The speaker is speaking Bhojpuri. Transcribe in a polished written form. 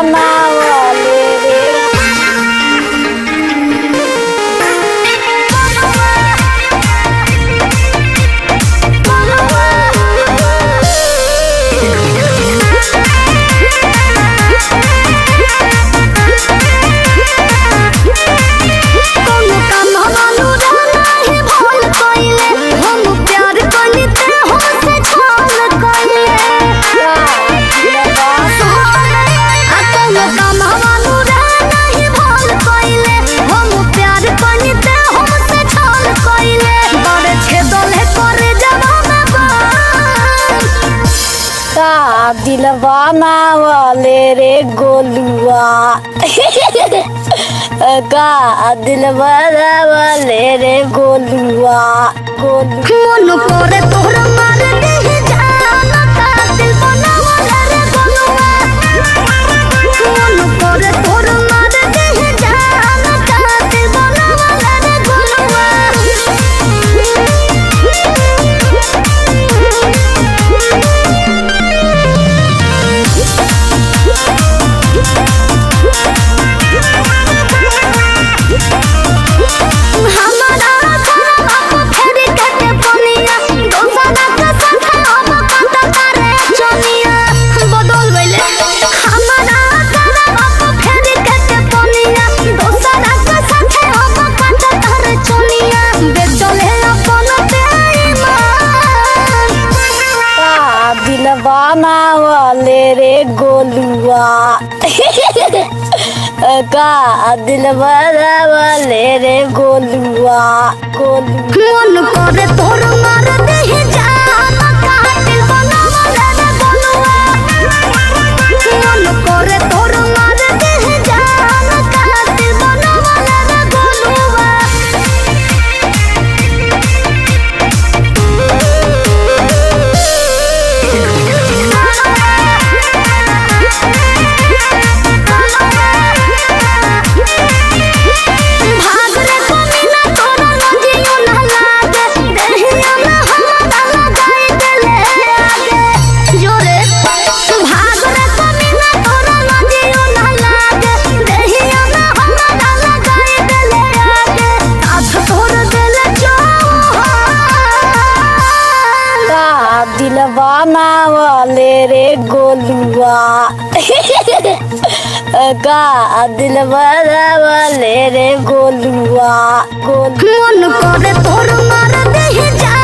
बनावले रे दिल बनावले रे गोलुआ का दिल बनावले रे गोलुआ मन करे तोर मार दे जान का दिल बनावले रे गोलुआ मन करे तोर मार दे जान का दिल बनावले रे गोलुआ बनावले रे गोलुआ का दिल बनावले रे गोलुआ मन करे तोर मार दे जान का दिल बनावले रे गोलुआ मन करे तोर मार दे जान का दिल बनावले रे गोलुआ दिल बनावले रे गोलुआ का दिल बनावले रे गोलुआ मन करे तोर मार दे जा